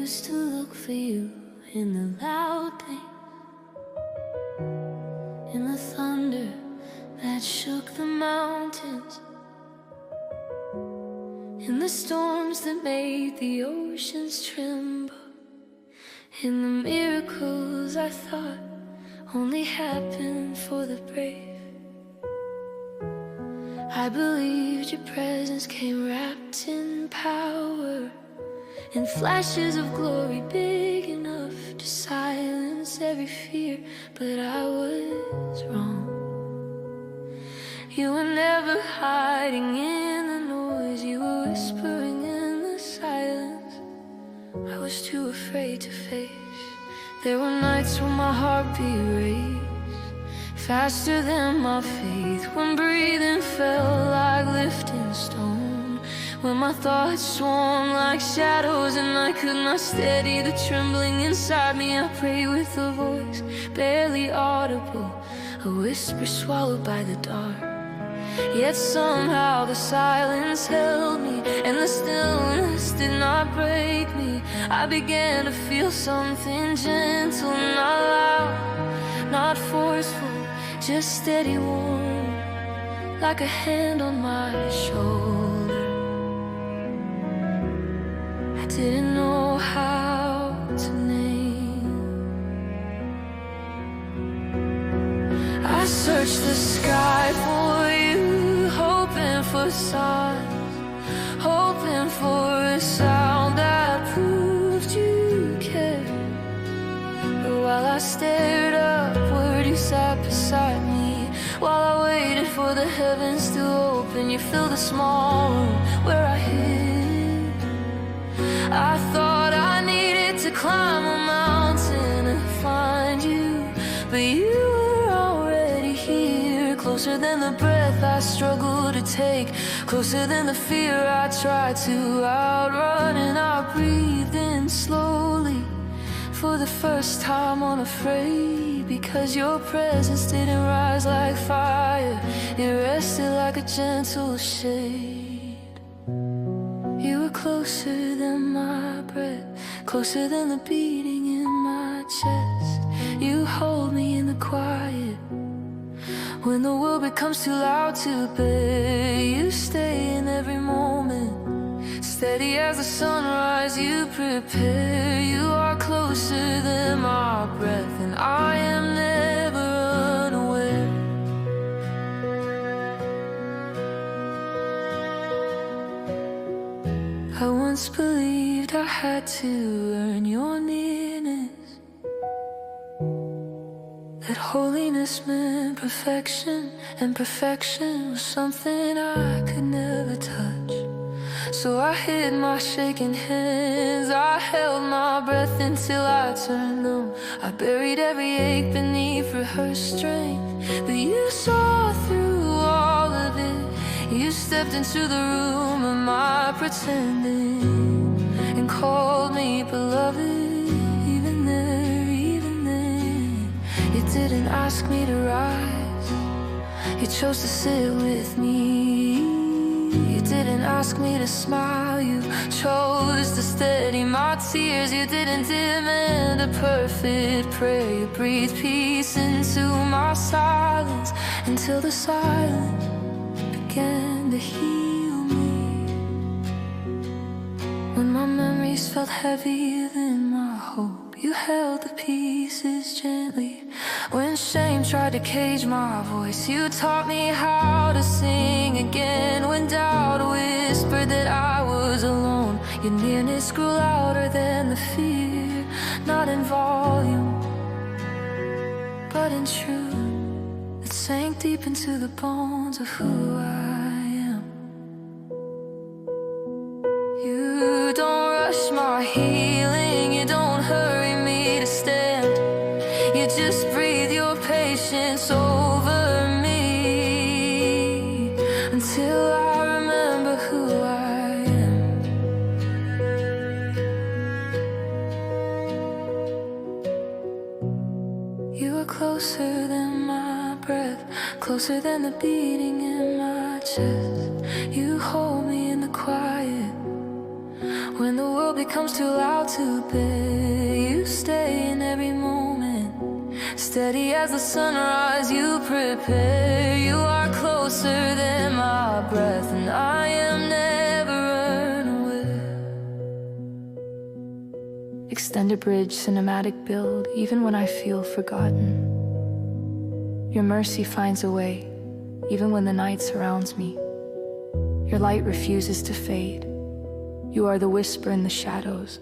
used to look for you in the loud things, in the thunder that shook the mountains, in the storms that made the oceans tremble, in the miracles I thought only happened for the brave. I believed your presence came wrapped in power, in flashes of glory big enough to silence every fear, but I was wrong. You were never hiding in the noise, you were whispering in the silence I was too afraid to face. There were nights when my heartbeat raced faster than my faith, when breathing felt like lifting stone, when my thoughts swung like shadows and I could not steady the trembling inside me. I prayed with a voice barely audible, a whisper swallowed by the dark. Yet somehow the silence held me, and the stillness did not break me. I began to feel something gentle, not loud, not forceful, just steady warm, like a hand on my shoulder. I didn't know how to name. I searched the sky for you, hoping for signs, hoping for a sound that proved you cared. But while I stared upward, you sat beside me. While I waited for the heavens to open, you filled a small room where I hid. I thought I needed to climb a mountain to find you, but you were already here, closer than the breath I struggled to take, closer than the fear I tried to outrun. And I breathed in slowly, for the first time unafraid, because your presence didn't rise like fire, it rested like a gentle shade. You were closer than my breath, closer than the beating in my chest. You hold me in the quiet, when the world becomes too loud to bear. You stay in every moment, steady as the sunrise you prepare. You are closer than my breath, and I am never unaware. I once believed I had to earn your nearness, that holiness meant perfection, and perfection was something I could never touch. So I hid my shaking hands, I held my breath until I turned numb. I buried every ache beneath rehearsed strength, but you saw through all of it. You stepped into the room of my pretending, and called me beloved. Even there, even then, you didn't ask me to rise, you chose to sit with me. You didn't ask me to smile, you chose to steady my tears. You didn't demand a perfect prayer, you breathed peace into my silence, until the silence began to heal me. When my memories felt heavier than my hope, you held the pieces gently. When shame tried to cage my voice, you taught me how to sing again. When doubt whispered that I was alone, your nearness grew louder than the fear, not in volume, but in truth, that sank deep into the bones of who I am. You don't rush my healing, you don't hurry me to stand. You just breathe your patience over me, until I remember who I am. You are closer than my breath, closer than the beating in my chest. You hold me in the quiet, when the world becomes too loud to bear. You stay in every moment, steady as the sunrise. You prepare. You are closer than my breath, and I am never unaware. Extended bridge, cinematic build, even when I feel forgotten. Your mercy finds a way, even when the night surrounds me. Your light refuses to fade. You are the whisper in the shadows,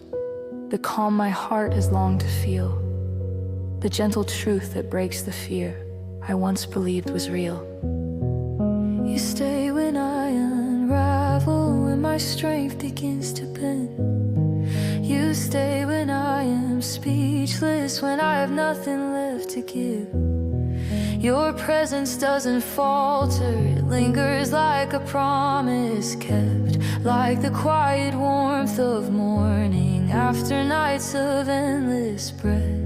the calm my heart has longed to feel, the gentle truth that breaks the fear I once believed was real. You stay when I unravel, when my strength begins to bend. You stay when I am speechless, when I have nothing left to give. Your presence doesn't falter, it lingers like a promise kept, like the quiet warmth of morning after nights of endless breath.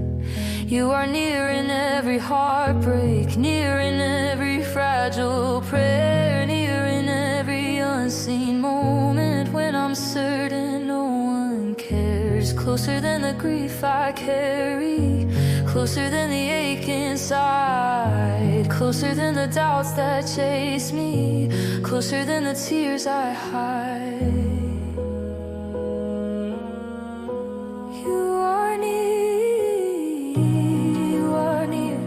You are near in every heartbreak, near in every fragile prayer, near in every unseen moment when I'm certain no one cares. Closer than the grief I carry, closer than the ache inside, closer than the doubts that chase me, closer than the tears I hide. You are near, you are near,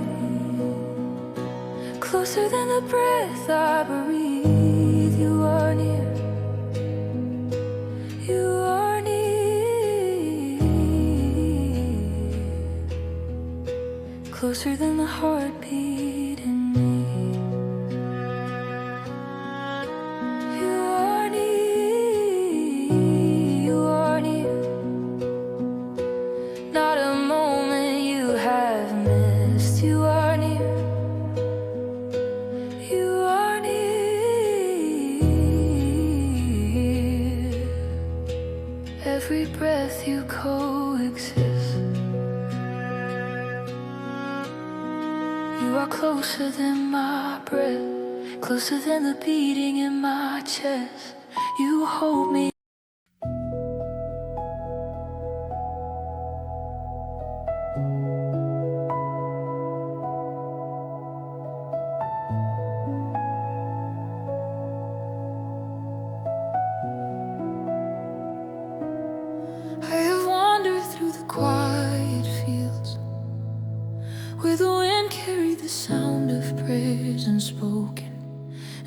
closer than the breath I breathe. You are near, you are near, closer than the heartbeat in me. You are near, you are near, not a moment you have missed. You are near, you are near, every breath you coexist. You are closer than my breath, closer than the beating in my chest. You hold me. I have wandered through the quiet fields where the wind carried the sound of prayers unspoken,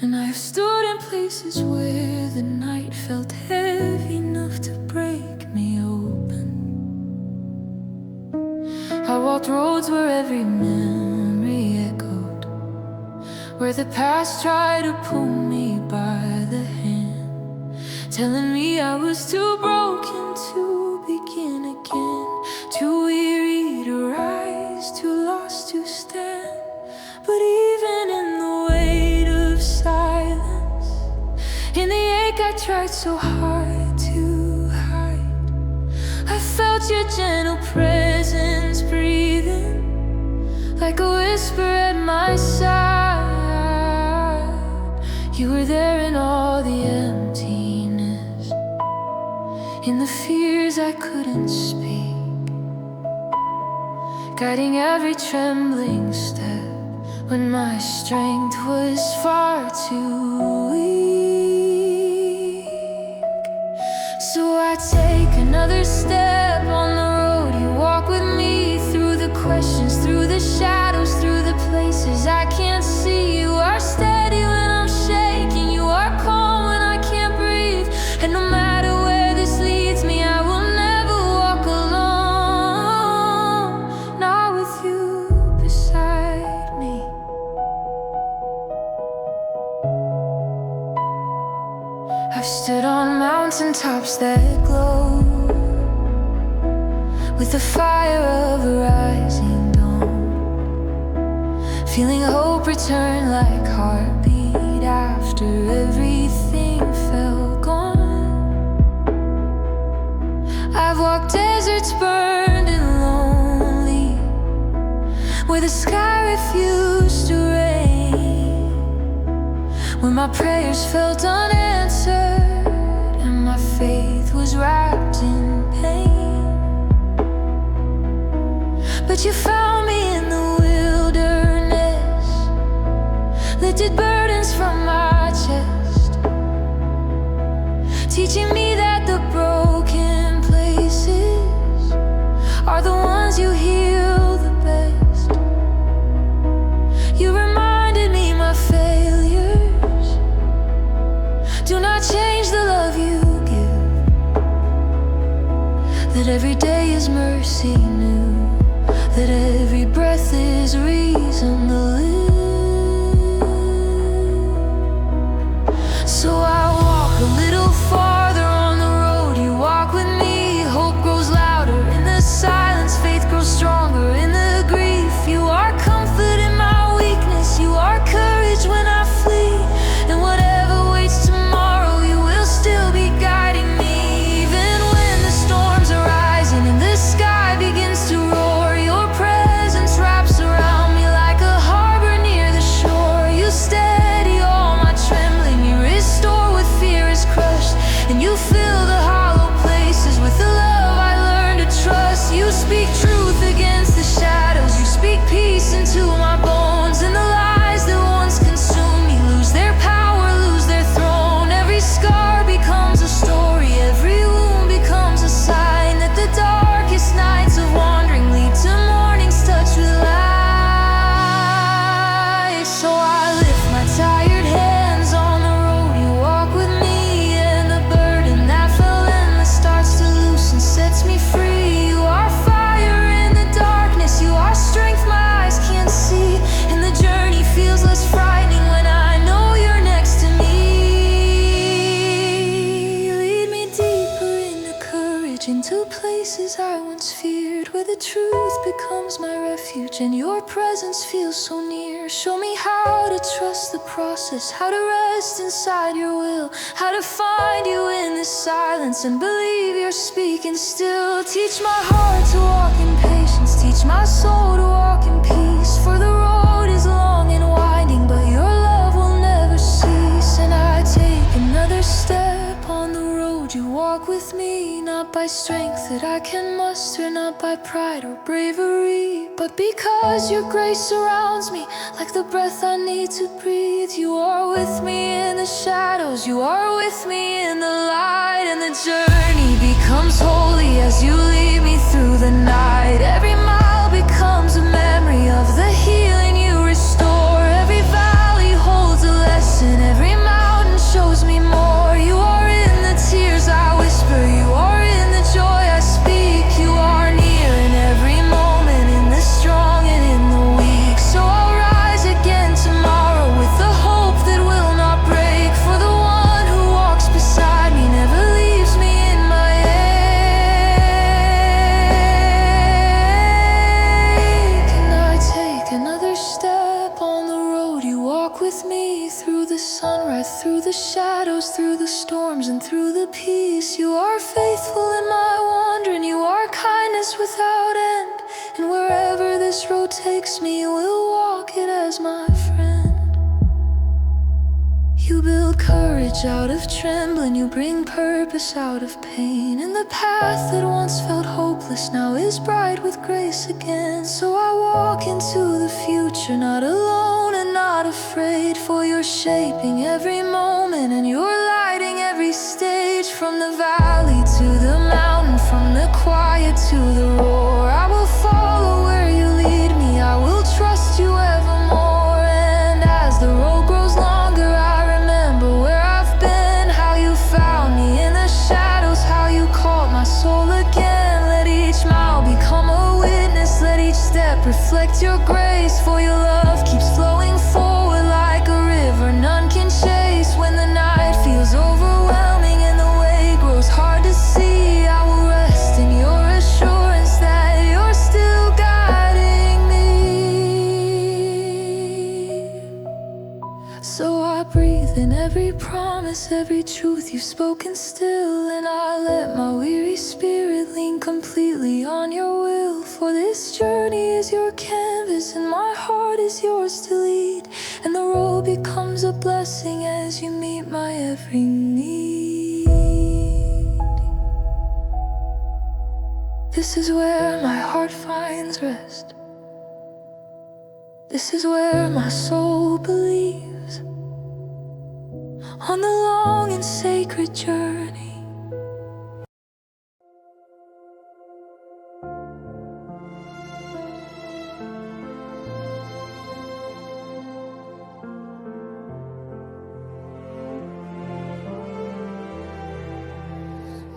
and I have stood in places where the night felt heavy enough to break me open. I walked roads where every memory echoed, where the past tried to pull me by the hand, telling me I was too broken to begin again, too weary to rise, too lost to stand. But even in the weight of silence, in the ache I tried so hard to hide, I felt your gentle presence breathing, like a whisper at my side. You were there in all the emptiness, in the fears I couldn't speak, guiding every trembling step when my strength was far too weak. So I take another step on the road. You walk with me through the questions, through the shadows, through the places I can't see. You are steady when I'm shaking, you are calm when I can't breathe, and no matter where this leads me, I will never walk alone, not with you beside me. I've stood on mountaintops that glow with the fire of a rising dawn, feeling hope return like heartbeat after everything felt gone. I've walked deserts burned and lonely, where the sky refused to rain, when my prayers felt unanswered and my faith was wrapped in pain. but you found me in the wilderness, lifted burdens from my chest, teaching me that the broken places are the ones you heal the best. You reminded me my failures do not change the love you give, that every day is mercy new, that every breath is reason to live. So I walk a little farther on the road, you walk with me. Hope grows louder in the silence, faith grows stronger in the grief. You are comfort in my weakness, you are courage when I flee. And whatever waits tomorrow, you will still be guiding me. Even when the storms are rising and the sky begins to roar, your presence wraps around me like a harbor near the shore. You steady all my trembling, you restore what fear is crushed, and you fill the hollow places with the love I learned to trust. You speak truth against the shadows, you speak peace into my bones, and the lies that once consumed me lose their power, lose their throne. Every scar becomes a story, every wound becomes a sign that the darkest nights of wandering lead to mornings touched with light. So I lift my tired hands on the road, you walk with me, and the burden that fell endless starts to loosen, sets me free. You are fire in the darkness, you are strength my eyes can't see, and the journey feels less frightening when I know you're next to me. Lead me deeper into courage, into places I once feared, where the truth becomes my refuge and your presence feels so near. Show me how to trust the process, how to rest inside your will, how to find you in the silence and believe you're speaking still. Teach my heart to walk in patience, teach my soul to walk in peace, for the road is long and winding, but your love will never cease. And I take another step on the road, you walk with me, not by strength that I can muster, not by pride or bravery, but because your grace surrounds me like the breath I need to breathe. You are with me in the shadows, you are with me in the light, and the journey becomes holy as you lead me through the night. Every mile becomes a memory of the healing you restore. Every valley holds a lesson, every mountain shows me more. You are in the tears I whisper, you are in the joy I speak. You are near in every moment, in the strong and in the weak. So I'll rise again tomorrow with the hope that will not break, for the one who walks beside me never leaves me in my ache. And I take another step on the road, you walk with me through the sunrise, through the shadows, through the storms, and through the peace. You are faithful in my wandering, you are kindness without end, and wherever this road takes me, you will walk it as my friend. You build courage out of trembling, you bring purpose out of pain, and the path that once felt hopeless now is bright with grace again. So I walk into the future, not alone and not afraid, for you're shaping every moment and you're lighting every stage. From the valley to the mountain, from the quiet to the roar, I will follow where you lead me, I will trust you evermore. And as the road grows longer, I remember where I've been, how you found me in the shadows, how you called my soul again. Let each mile become a witness, let each step reflect your grace, for your love keeps flowing forward like a river none can chase. When the night feels overwhelming and the way grows hard to see, I will rest in your assurance that you're still guiding me. So I breathe in every promise, every truth you've spoken still, and I let my weary spirit lean completely on your will, for this journey is your canvas and my heart is yours to lead, and the road becomes a blessing as you meet my every need. This is where my heart finds rest. This is where my soul believes on the long and sacred journey.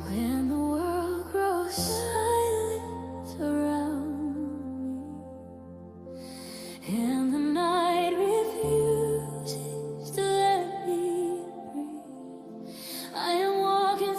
When the world grows silent around me, and the night refuses to let me breathe, I am walking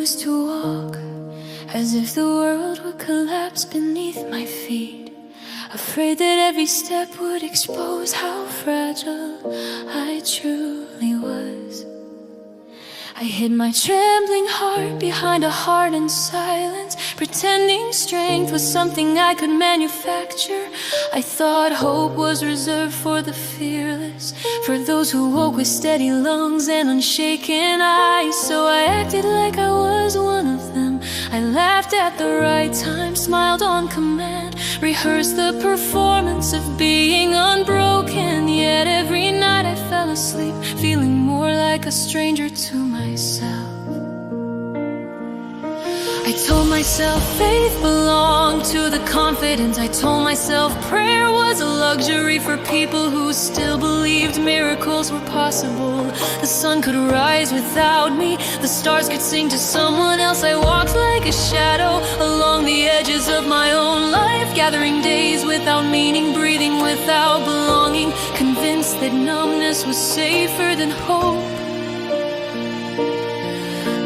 refused to walk, as if the world would collapse beneath my feet, afraid that every step would expose how fragile I truly was. I hid my trembling heart behind a hardened silence, pretending strength was something I could manufacture. I thought hope was reserved for the fearless, for those who woke with steady lungs and unshaken eyes. So I acted like I was one of them. I laughed at the right time, smiled on command, rehearsed the performance of being unbroken. Yet every night I fell asleep, feeling more like a stranger to myself. I told myself faith belonged to the confident. I told myself prayer was a luxury for people who still believed miracles were possible. The sun could rise without me, the stars could sing to someone else. I walked like a shadow along the edges of my own life, gathering days without meaning, breathing without belonging, convinced that numbness was safer than hope.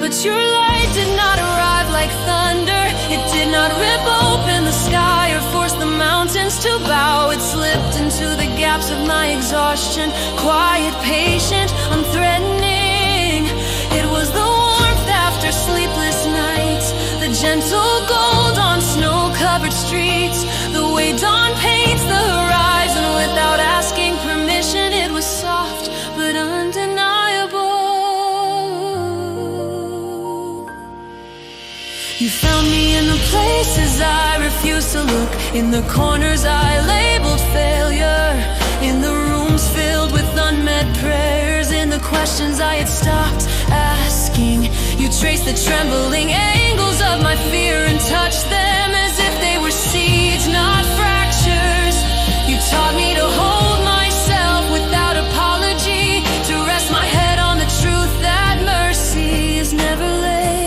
But your light did not arrive like thunder. It did not rip open the sky or force the mountains to bow. It slipped into the gaps of my exhaustion, quiet, patient, unthreatening. It was the warmth after sleepless nights, the gentle gold on snow-covered streets, the way dawn paints the horizon without asking permission. It was soft but undeniable. You found me in the places I refused to look, in the corners I labeled failure, in the rooms filled with unmet prayers, in the questions I had stopped asking. You traced the trembling angles of my fear and touched them as if they were seeds, not fractures. You taught me to hold myself without apology, to rest my head on the truth that mercy is never late.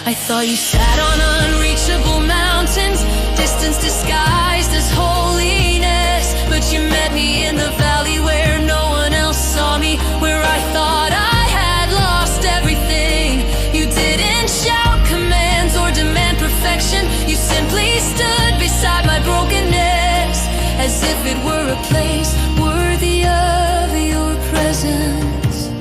I thought you sat on unreachable mountains, distance disguised as holiness. But you met me in the valley where no one else saw me, where I thought I had lost everything. You didn't shout commands or demand perfection. You simply stood beside my brokenness, as if it were a place worthy of your presence.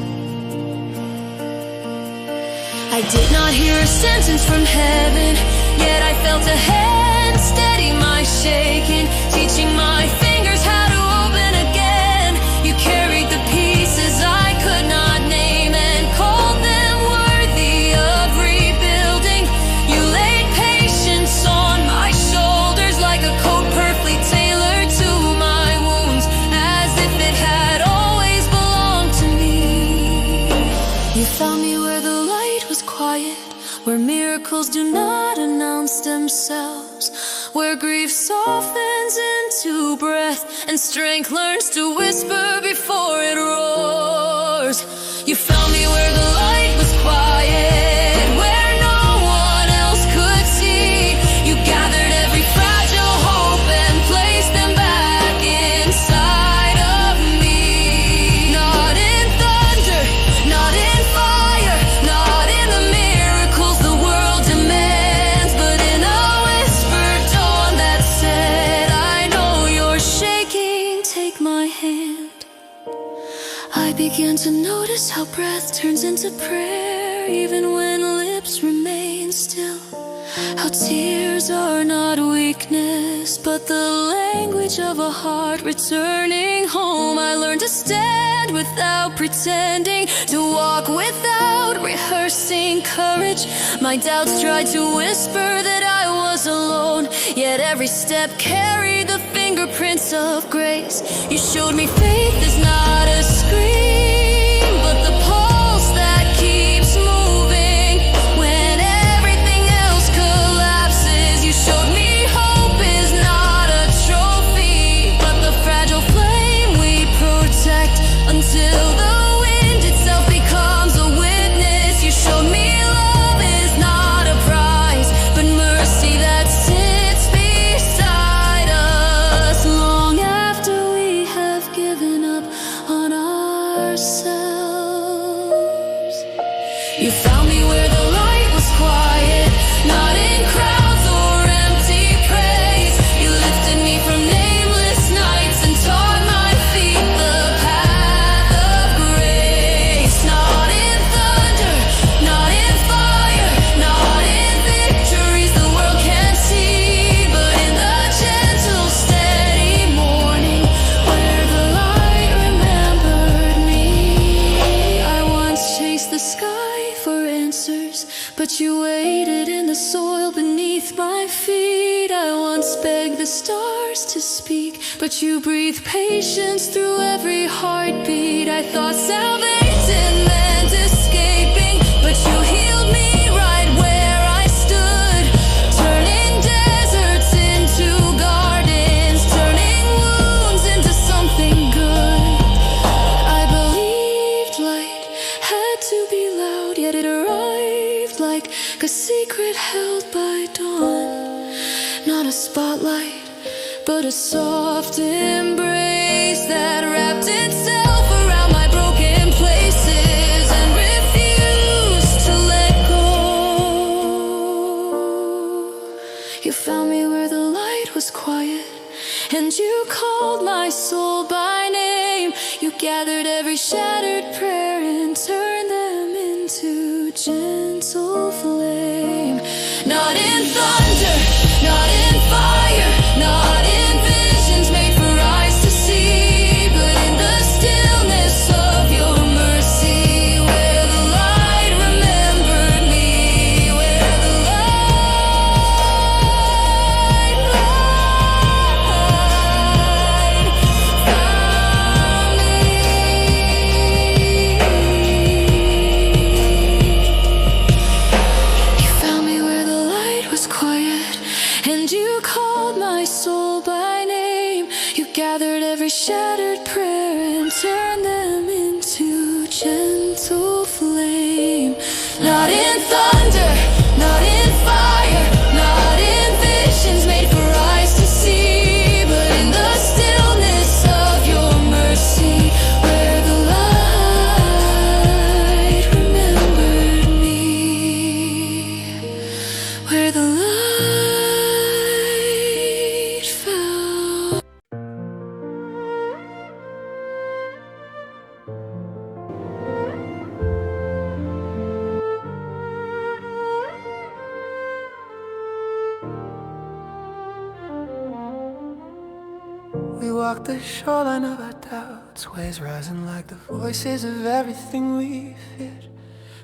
I did not hear a sentence from heaven, yet I felt a hand steady my shaking, teaching my fingers how to open again. You carried the pieces I could not name and called them worthy of rebuilding. You laid patience on my shoulders like a coat perfectly tailored to my wounds, as if it had always belonged to me. You found me where the light was quiet, where miracles do not announce themselves, where grief softens into breath and strength learns to whisper before it roars. You found me where the light was quiet, where no one else could see. You gathered every fragile hope and placed them back inside of me. Not in thunder, not in fire, not in the miracles the world demands, but in a whispered dawn that said, I know you're shaking, take my hand. I began to notice how breath turns into prayer, even when lips remain still. How tears are not weakness, but the language of a heart returning home. I learned to stand without pretending, to walk without rehearsing courage. My doubts tried to whisper that I was alone, yet every step carried the fingerprints of grace. You showed me faith is not a scream, but the pulse that keeps moving when everything else collapses. You showed me hope is not a trophy, but the fragile flame we protect until the wind itself becomes a witness. You showed me love is not a prize, but mercy that sits beside us long after we have given up on our beneath my feet. I once begged the stars to speak, but you breathed patience through every heartbeat. I thought salvation meant escaping, but you healed me right where I stood, turning deserts into gardens, turning wounds into something good. I believed light had to be loud, yet it arrived like a secret held by dawn. Not a spotlight, but a soft embrace that wrapped itself around my broken places and refused to let go. You found me where the light was quiet, and you called my soul by name. You gathered every shattered prayer and turned them into gentle flame. Not in thunder, not in fire, not in visions made for eyes to see, but in the stillness of your mercy, where the light remembered me, where the light found me. You found me where the light was quiet, and you called my soul by name. You gathered every shattered prayer and turned them into gentle flame. Not in thunder, not in fire, not in visions made for eyes to see, but in the stillness of your mercy, where the light remembered me, where the light found. We walk the shoreline of our doubts, waves rising like the voices of everything we feared.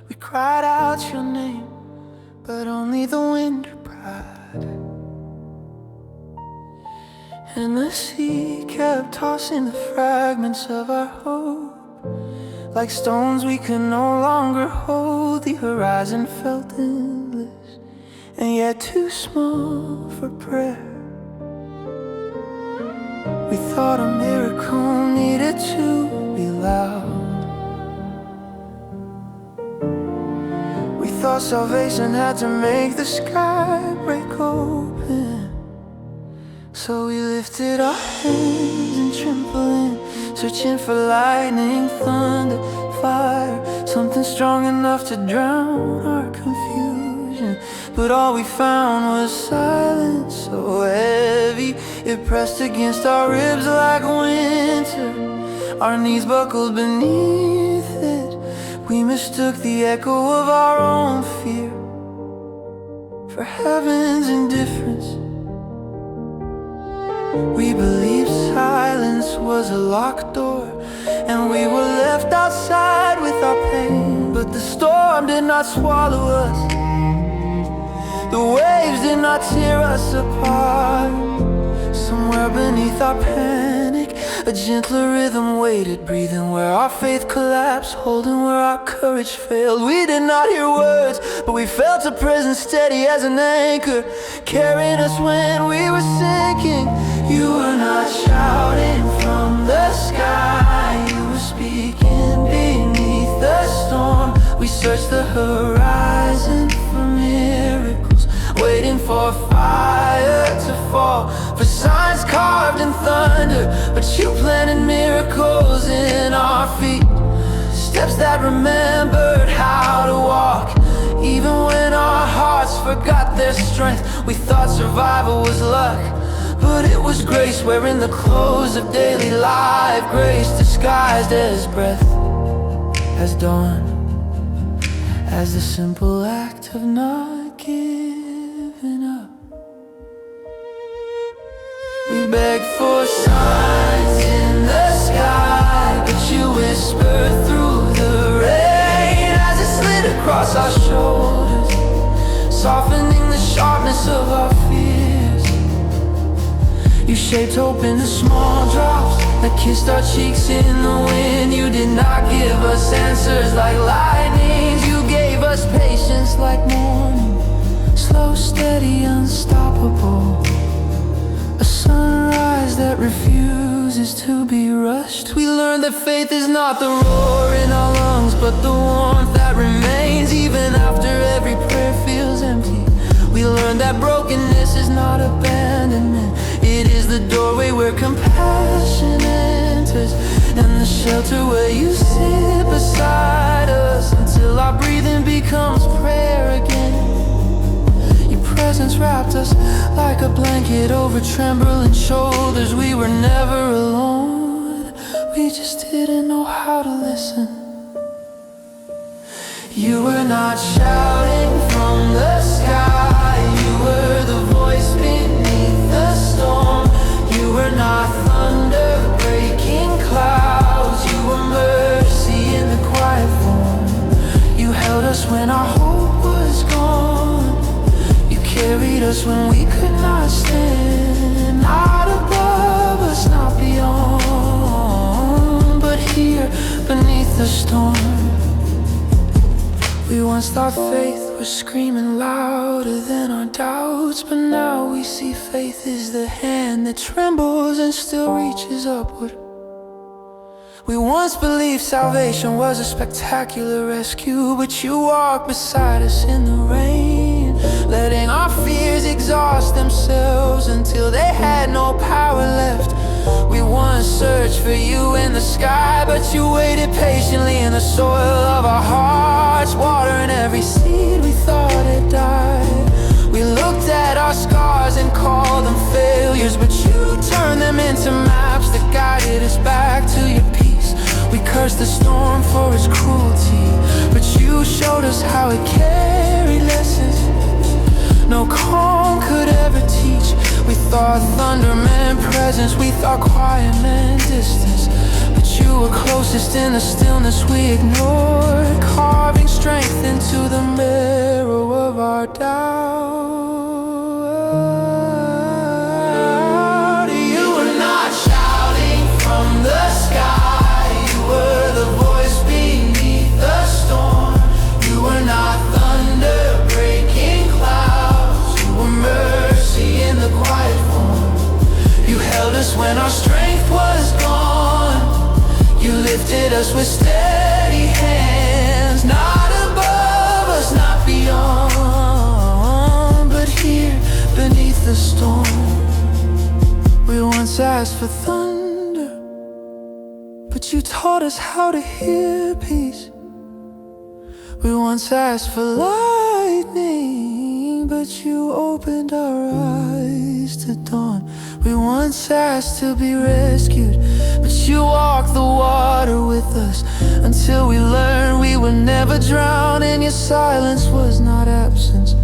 We cried out your name, but only the wind cried. And the sea kept tossing the fragments of our hope, like stones we could no longer hold. The horizon felt endless, and yet too small for prayer. We thought a miracle needed to be loud. We thought salvation had to make the sky break open. So we lifted our hands and trembling, searching for lightning, thunder, fire, something strong enough to drown our confusion. But all we found was silence so heavy it pressed against our ribs like winter. Our knees buckled beneath it. We mistook the echo of our own fear for heaven's indifference. We believed silence was a locked door, and we were left outside with our pain. But the storm did not swallow us, the waves did not tear us apart. Somewhere beneath our panic, a gentler rhythm waited, breathing where our faith collapsed, holding where our courage failed. We did not hear words, but we felt a presence steady as an anchor, carrying us when we were sinking. You were not shouting from the sky, you were speaking beneath the storm. We searched the horizon for miracles, waiting for fire to fall, for signs carved in thunder. But you planted miracles in our feet, steps that remembered how to walk. Even when our hearts forgot their strength, we thought survival was luck, but it was grace wearing the clothes of daily life. Grace disguised as breath, as dawn, as the simple act of not giving up. We begged for signs in the sky, but you whispered through the rain as it slid across our shoulders, softening the sharpness of You shaped hope into small drops that kissed our cheeks in the wind. You did not give us answers like lightnings. You gave us patience like morning, slow, steady, unstoppable. A sunrise that refuses to be rushed. We learned that faith is not the roar in our lungs, but the warmth that remains even after every prayer feels empty. We learned that brokenness is not abandonment. It is the doorway where compassion enters, and the shelter where you sit beside us until our breathing becomes prayer again. Your presence wrapped us like a blanket over trembling shoulders. We were never alone, we just didn't know how to listen. You were not shouting from the sky, you were the voice beneath the storm. You were not thunder breaking clouds, you were mercy in the quiet form. You held us when our hope was gone, you carried us when we could not stand. Not above us, not beyond, but here beneath the storm. We once thought faith was screaming louder than our doubts, but now we see faith is the hand that trembles and still reaches upward. We once believed salvation was a spectacular rescue, but you walked beside us in the rain, letting our fears exhaust themselves until they had no power left. We once searched for you in the sky, but you waited patiently in the soil of our hearts, watering every seed we thought had died. We looked at our scars and called them failures, but you turned them into maps that guided us back to your peace. We cursed the storm for its cruelty, but you showed us how it carried lessons no calm could ever teach. We thought thunder meant presence, we thought quiet meant distance, but you were closest in the stillness we ignored, carving strength into the marrow of our doubt. You were not shouting from the sky, you were the voice beneath the storm. You were not thunder breaking clouds, you were mercy in the quiet form. You held us when our strength was gone, you lifted us with steady hands. Not above us, not beyond, but here beneath the storm. We once asked for thunder, but you taught us how to hear peace. We once asked for lightning, but you opened our eyes to dawn. We once asked to be rescued, but you walked the water with us until we learned we would never drown. And your silence was not absence,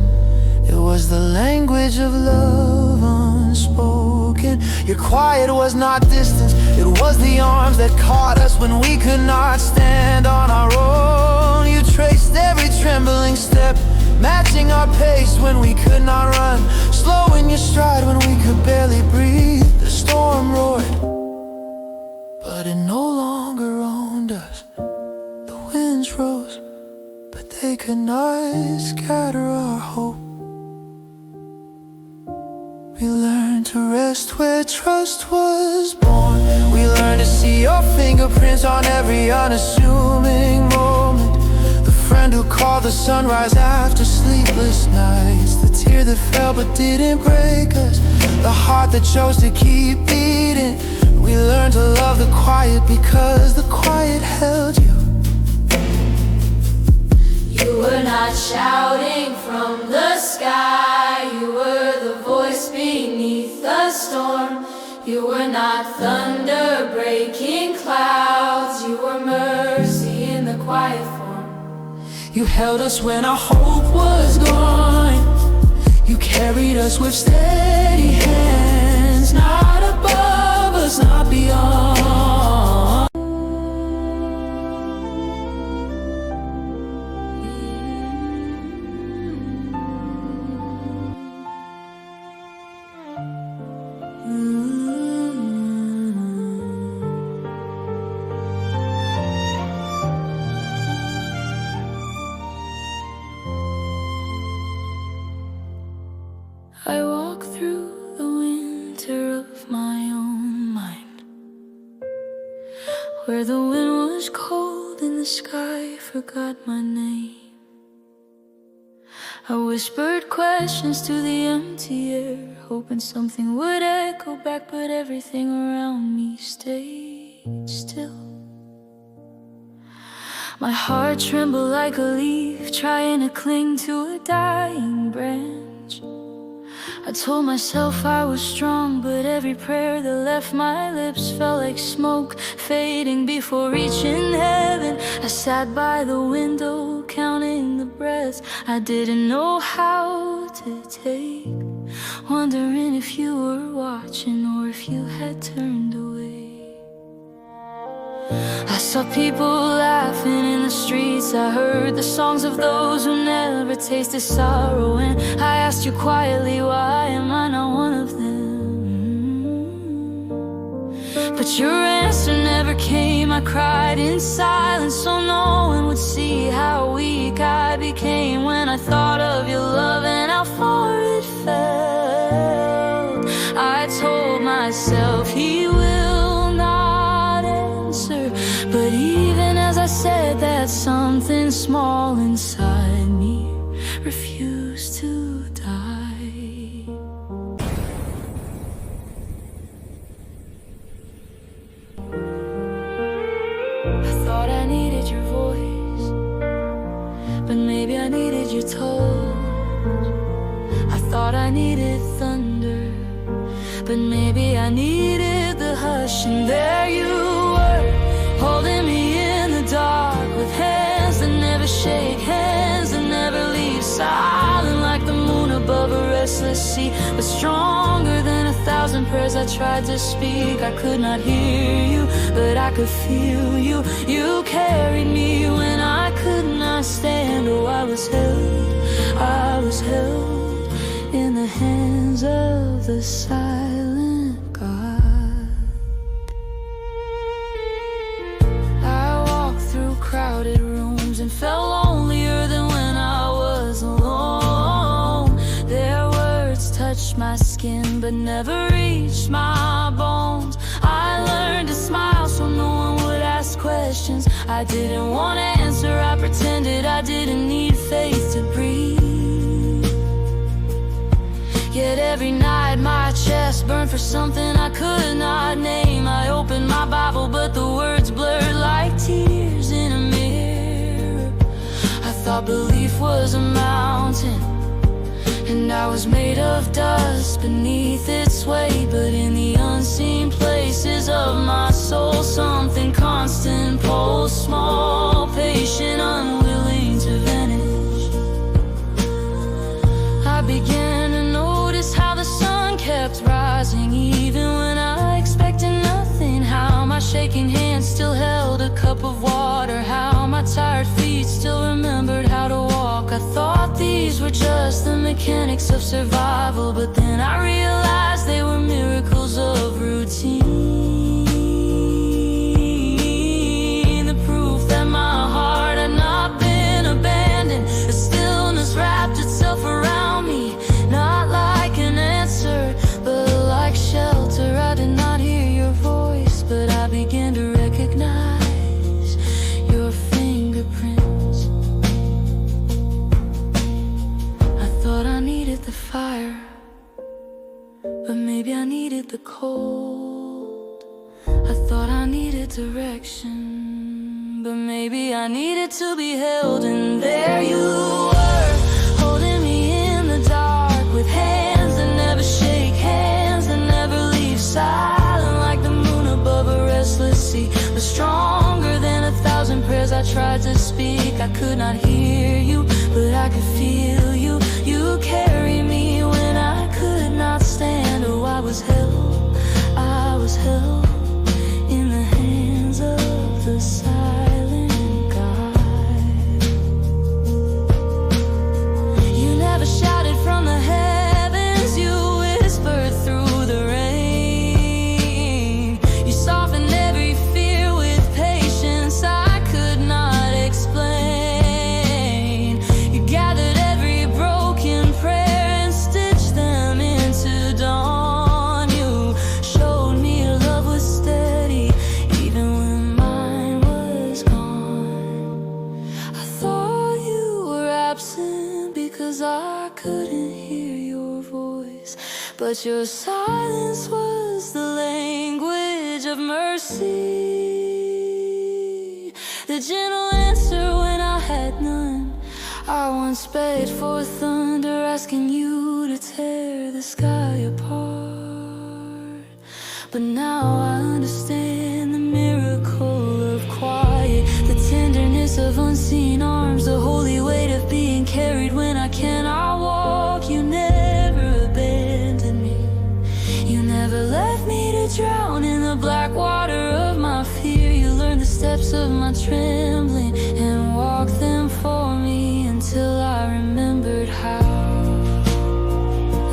it was the language of love unspoken. Your quiet was not distance, it was the arms that caught us when we could not stand on our own. You traced every trembling step, matching our pace when we could not run, slow in your stride when we could barely breathe. The storm roared, but it no longer owned us. The winds rose, but they could not scatter our hope. We learned to rest where trust was born. We learned to see your fingerprints on every unassuming moment. The friend who called the sunrise after sleepless nights, the tear that fell but didn't break us, the heart that chose to keep beating. We learned to love the quiet because the quiet held you. You were not shouting from the sky, you were the voice beneath the storm. You were not thunder breaking clouds, you were mercy in the quiet form. You held us when our hope was gone, you carried us with steady hands. Not above us, not beyond. Mm-hmm. I walk through the winter of my own mind, where the wind was cold and the sky forgot my name. I whispered questions to the empty air, hoping something would echo back, but everything around me stayed still. My heart trembled like a leaf, trying to cling to a dying branch. I told myself I was strong, but every prayer that left my lips felt like smoke fading before reaching heaven. I sat by the window, counting the breaths I didn't know how to take, wondering if you were watching or if you had turned away. I saw people laughing in the streets, I heard the songs of those who never tasted sorrow, and I asked you quietly, why am I not one of them? But your answer never came. I cried in silence so no one would see how weak I became when I thought of your love and how far it felt. I told myself he will not answer, but even as I said that, something small inside me refused to die. I thought I needed your voice, but maybe I needed your touch. I thought I needed thunder, but maybe I needed the hush. And there you were, holding me in the dark, with hands that never shake, hands that never leave, silent like the moon above a restless sea, but stronger than 1,000 prayers I tried to speak. I could not hear you, but I could feel you. You carried me when I could not stand. Oh, I was held in the hands of the silent God. I walked through crowded rooms and felt lonelier than when I was alone. Their words touched my skin but never reached my bones. I learned to smile so no one would ask questions I didn't want to answer. I pretended I didn't need faith to breathe. Yet every night my chest burned for something I could not name. I opened my Bible, but the words blurred like tears in a mirror. I thought belief was a mountain, and I was made of dust beneath its weight. But in the unseen places of my soul, something constant pulsed, small, patient, unwilling to vanish. I began to notice how the sun kept rising even when I expected nothing. How my shaking hands still held a cup of water, how my tired feet still remembered how to walk. I thought these were just the mechanics of survival, but then I realized they were miracles of routine. The proof that my heart had not been abandoned. The stillness wrapped itself around me, not like an answer, but like shelter. I did not hear your voice, but I began to recognize your fingerprints. I thought I needed the fire, but maybe I needed the cold. I thought I needed direction, but maybe I needed to be held. And there you were, holding me in the dark, with hands that never shake, hands that never leave, silent like the moon above a restless sea, but stronger than 1,000 prayers I tried to speak. I could not hear you, but I could feel you. You carry me when I could not stand. Oh, I was held in the hands of the silent God. You never shouted from the heavens, you whispered through the rain. You softened every fear with patience I could not explain. You gathered every broken days. But your silence was the language of mercy, the gentle answer when I had none. I once begged for thunder, asking you to tear the sky apart. But now I understand the miracle of quiet, the tenderness of unseen arms, the holy weight of being carried when I cannot walk. You never abandoned me. You never left me to drown in the black water of my fear. You learned the steps of my trembling and walked them for me until I remembered how.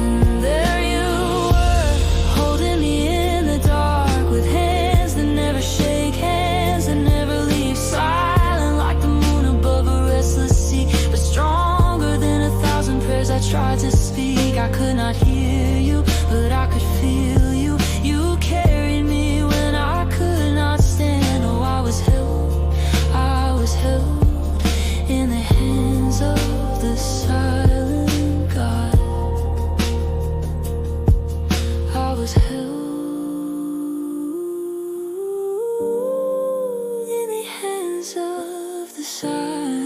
And there you were, holding me in the dark, with hands that never shake, hands that never leave, silent like the moon above a restless sea, but stronger than 1,000 prayers I tried to speak. I could not hear you, but I could feel you. You carried me when I could not stand. Oh, I was held in the hands of the silent God. I was held in the hands of the silent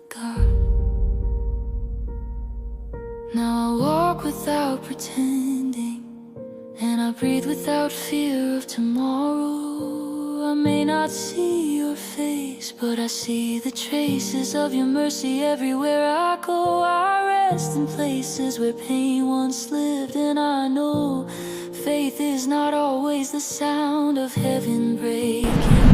God. Now I walk without pretending, and I breathe without fear of tomorrow. I may not see your face, but I see the traces of your mercy everywhere I go. I rest in places where pain once lived, and I know faith is not always the sound of heaven breaking.